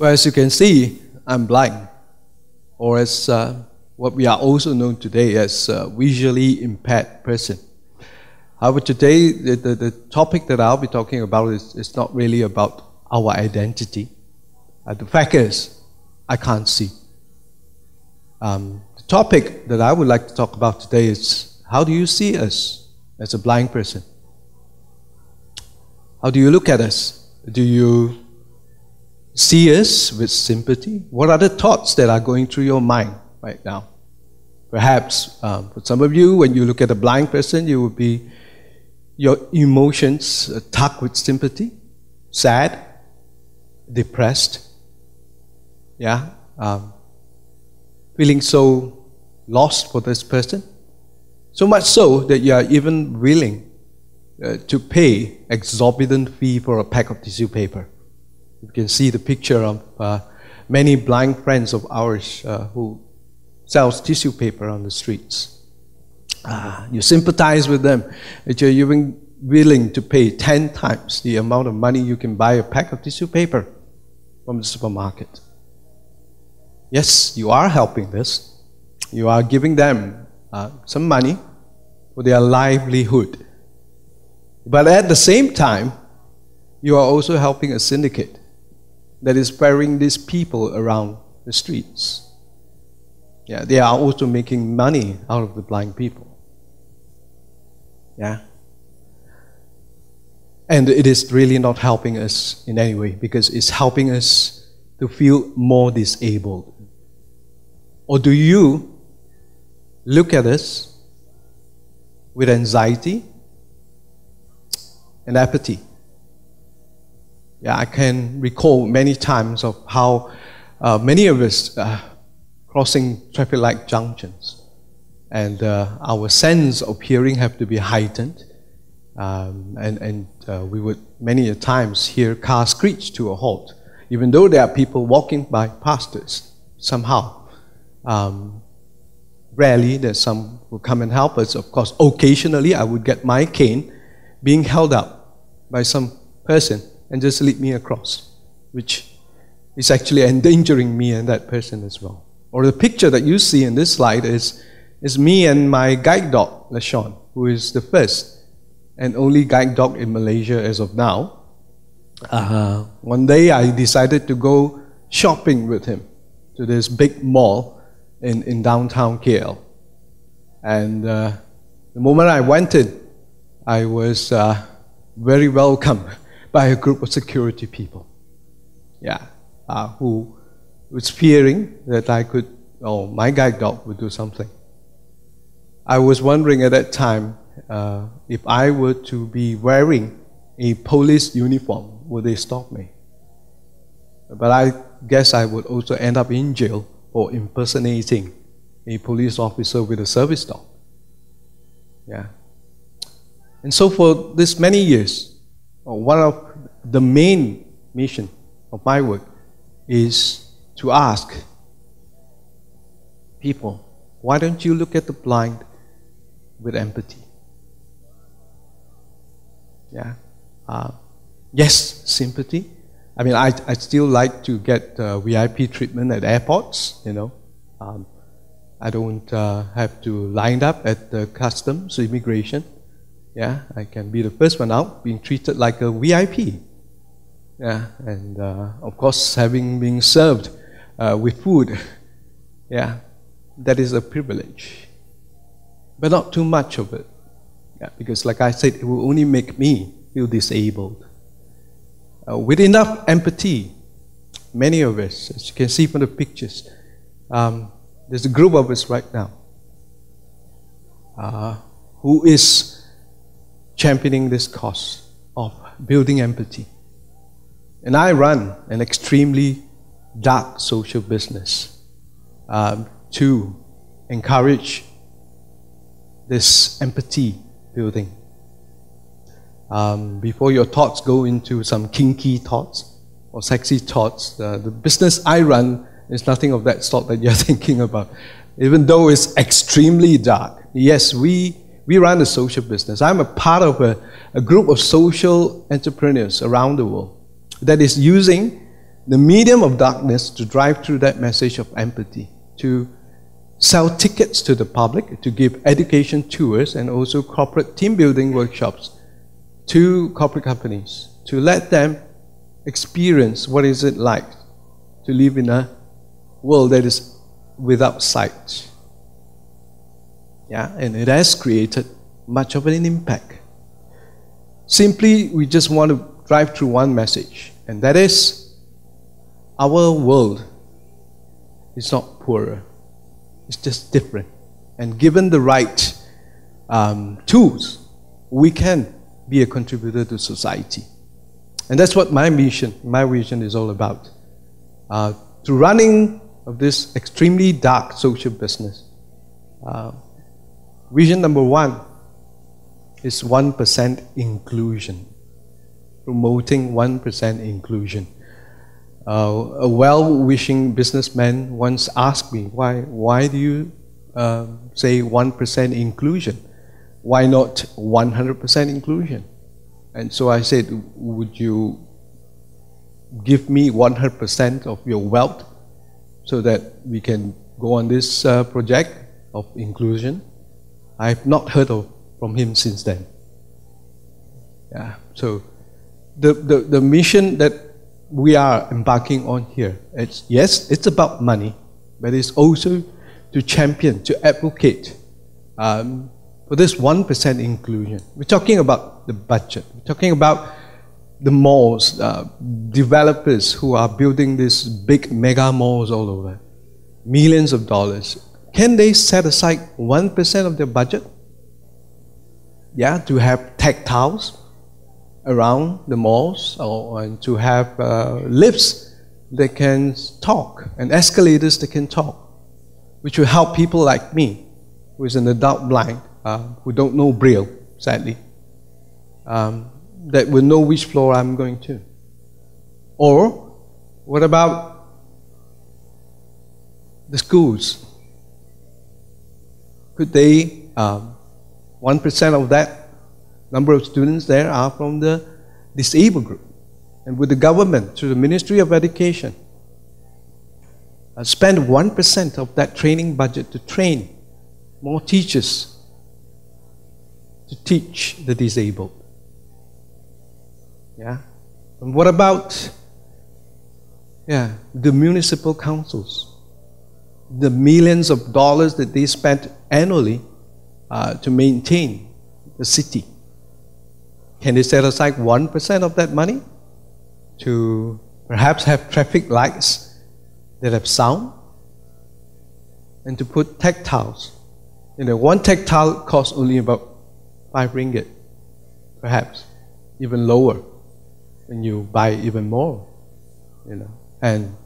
Well, as you can see, I'm blind, or as what we are also known today as a visually impaired person. However, today, the topic that I'll be talking about is not really about our identity. The fact is, I can't see. The topic that I would like to talk about today is, how do you see us as a blind person? How do you look at us? Do you see us with sympathy? What are the thoughts that are going through your mind right now? Perhaps for some of you, when you look at a blind person, you will be, your emotions tugged with sympathy, sad, depressed, feeling so lost for this person. So much so that you are even willing to pay exorbitant fee for a pack of tissue paper. You can see the picture of many blind friends of ours who sells tissue paper on the streets. You sympathize with them, that you're even willing to pay 10 times the amount of money you can buy a pack of tissue paper from the supermarket. Yes, you are helping this. You are giving them some money for their livelihood. But at the same time, you are also helping a syndicate that is ferrying these people around the streets. Yeah, they are also making money out of the blind people. Yeah. And it is really not helping us in any way, because it's helping us to feel more disabled. Or do you look at us with anxiety and apathy? Yeah, I can recall many times of how many of us crossing traffic light junctions, and our sense of hearing have to be heightened, and we would many times hear cars screech to a halt, even though there are people walking by past us. Somehow, rarely that some will come and help us. Of course, occasionally I would get my cane being held up by some person and just lead me across, which is actually endangering me and that person as well. Or the picture that you see in this slide is me and my guide dog, LaShawn, who is the first and only guide dog in Malaysia as of now. One day I decided to go shopping with him to this big mall in downtown KL. And the moment I went in, I was very welcomed by a group of security people, who was fearing that my guide dog would do something. I was wondering at that time, if I were to be wearing a police uniform, would they stop me? But I guess I would also end up in jail for impersonating a police officer with a service dog. Yeah. And so for this many years, one of the main mission of my work is to ask people, why don't you look at the blind with empathy? Yeah. Yes, sympathy. I mean, I still like to get VIP treatment at airports, you know. I don't have to line up at the customs or immigration. Yeah, I can be the first one out, being treated like a VIP. Yeah, and of course, been served with food. Yeah, that is a privilege. But not too much of it. Yeah, because like I said, it will only make me feel disabled. With enough empathy, many of us, as you can see from the pictures, there's a group of us right now who is championing this cause of building empathy. And I run an extremely dark social business to encourage this empathy building. Before your thoughts go into some kinky thoughts or sexy thoughts, the business I run is nothing of that sort that you're thinking about. Even though it's extremely dark. Yes, we run a social business. I'm a part of a group of social entrepreneurs around the world that is using the medium of darkness to drive through that message of empathy, to sell tickets to the public, to give education tours and also corporate team building workshops to corporate companies, to let them experience what is it like to live in a world that is without sight. Yeah, and it has created much of an impact. Simply, we just want to drive through one message, and that is, our world is not poorer. It's just different. And given the right tools, we can be a contributor to society. And that's what my vision is all about. Through running of this extremely dark social business, vision number one is 1% inclusion. Promoting 1% inclusion. A well-wishing businessman once asked me, why do you say 1% inclusion? Why not 100% inclusion? And so I said, would you give me 100% of your wealth so that we can go on this project of inclusion? I've not heard from him since then. Yeah. So the mission that we are embarking on here, it's about money, but it's also to champion, to advocate for this 1% inclusion. We're talking about the budget. We're talking about the malls, developers who are building these big mega malls all over, millions of dollars. Can they set aside 1% of their budget? Yeah, to have tactiles around the malls, or to have lifts that can talk and escalators that can talk, which will help people like me, who is an adult blind, who don't know Braille, sadly, that will know which floor I'm going to. Or what about the schools? Could they, 1% of that number of students there are from the disabled group, and with the government, through the Ministry of Education, spend 1% of that training budget to train more teachers to teach the disabled. Yeah. And what about the municipal councils? The millions of dollars that they spend annually to maintain the city. Can they set aside 1% of that money to perhaps have traffic lights that have sound, and to put tactiles? One tactile costs only about 5 ringgit, perhaps even lower when you buy even more. And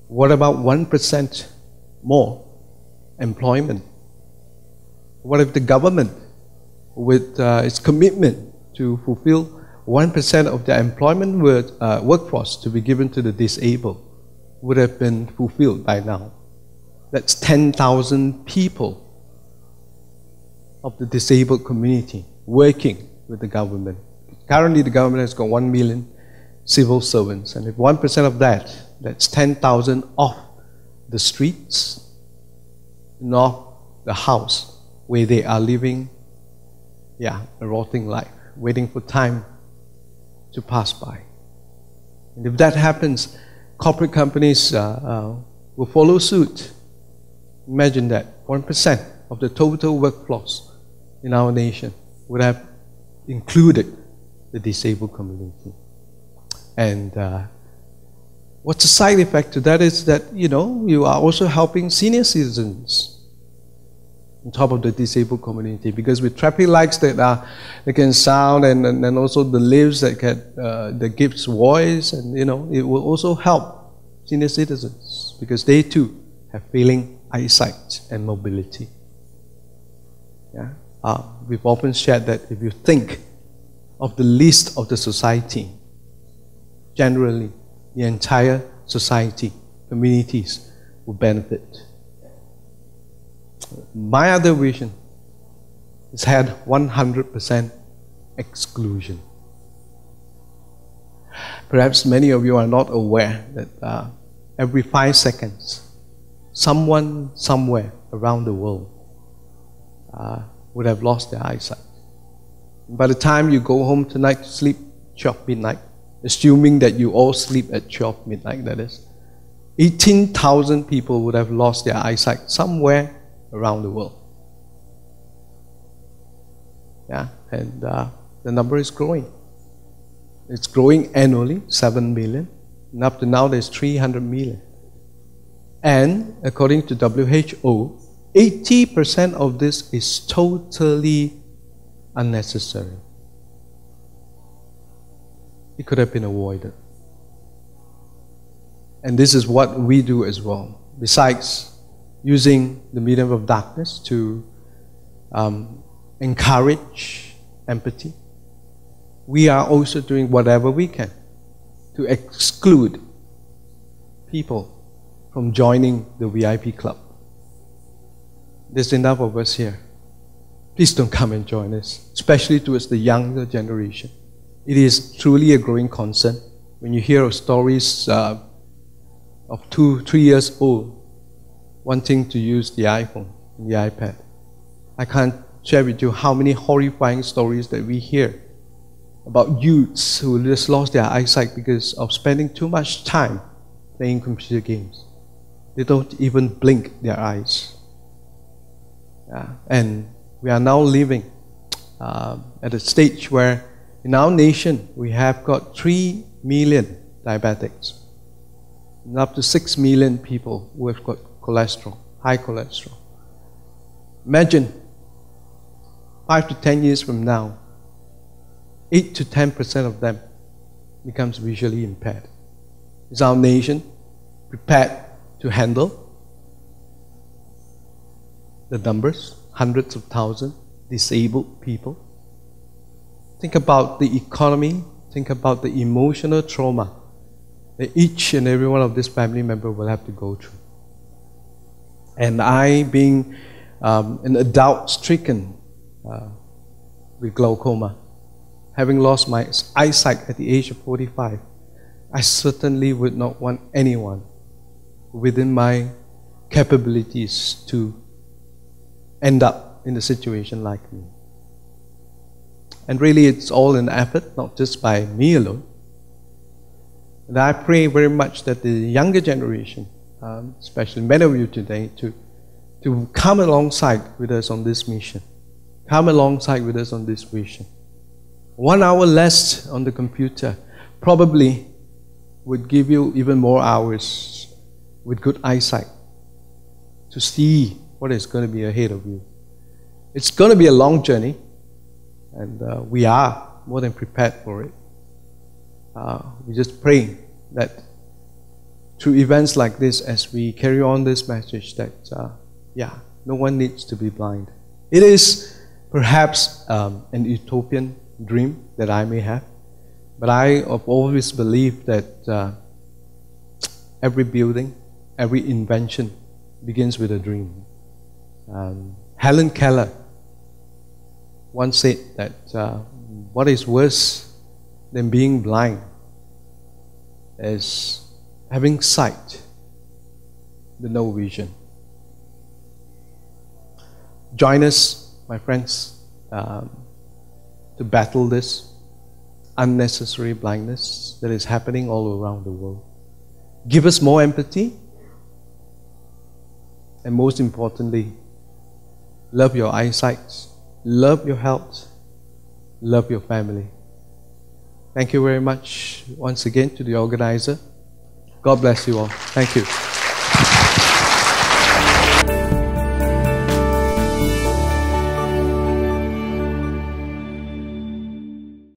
what about 1% more employment? What if the government, with its commitment to fulfill 1% of their employment workforce to be given to the disabled, would have been fulfilled by now? That's 10,000 people of the disabled community working with the government. Currently, the government has got 1 million civil servants, and if 1% of that, that's 10,000 off the streets, not the house where they are living, a rotting life, waiting for time to pass by. And if that happens, corporate companies will follow suit. Imagine that 1% of the total workforce in our nation would have included the disabled community. And what's the side effect to that is that, you are also helping senior citizens on top of the disabled community, because with traffic lights that can sound, and also the lifts that gives voice, and it will also help senior citizens, because they too have failing eyesight and mobility. We've often shared that if you think of the least of the society, generally the entire society, communities will benefit. My other vision is had 100% exclusion. Perhaps many of you are not aware that every 5 seconds, someone somewhere around the world would have lost their eyesight. By the time you go home tonight to sleep 12 midnight, assuming that you all sleep at 12 midnight, that is, 18,000 people would have lost their eyesight somewhere around the world. Yeah, and the number is growing. It's growing annually, 7 million. And up to now, there's 300 million. And according to WHO, 80% of this is totally unnecessary. It could have been avoided. And this is what we do as well. Besides using the medium of darkness to encourage empathy, we are also doing whatever we can to exclude people from joining the VIP club. There's enough of us here. Please don't come and join us, especially towards the younger generation. It is truly a growing concern. When you hear of stories of 2-3 years old wanting to use the iPhone and the iPad, I can't share with you how many horrifying stories that we hear about youths who just lost their eyesight because of spending too much time playing computer games. They don't even blink their eyes. Yeah. And we are now living at a stage where in our nation we have got 3 million diabetics and up to 6 million people who have got cholesterol, high cholesterol. Imagine 5 to 10 years from now, 8 to 10% of them becomes visually impaired. Is our nation prepared to handle the numbers, hundreds of thousands, disabled people? Think about the economy, think about the emotional trauma that each and every one of this family member will have to go through. And I, being an adult stricken with glaucoma, having lost my eyesight at the age of 45, I certainly would not want anyone within my capabilities to end up in a situation like me. And really it's all an effort, not just by me alone. And I pray very much that the younger generation, especially many of you today, to come alongside with us on this mission. Come alongside with us on this vision. 1 hour less on the computer probably would give you even more hours with good eyesight to see what is going to be ahead of you. It's going to be a long journey, and we are more than prepared for it. We just pray that through events like this, as we carry on this message, that no one needs to be blind. It is perhaps an utopian dream that I may have, but I have always believed that every building, every invention begins with a dream. Helen Keller once said that what is worse than being blind is having sight but no vision. Join us, my friends, to battle this unnecessary blindness that is happening all around the world. Give us more empathy, and most importantly, love your eyesight, love your health, love your family. Thank you very much once again to the organizer. God bless you all. Thank you.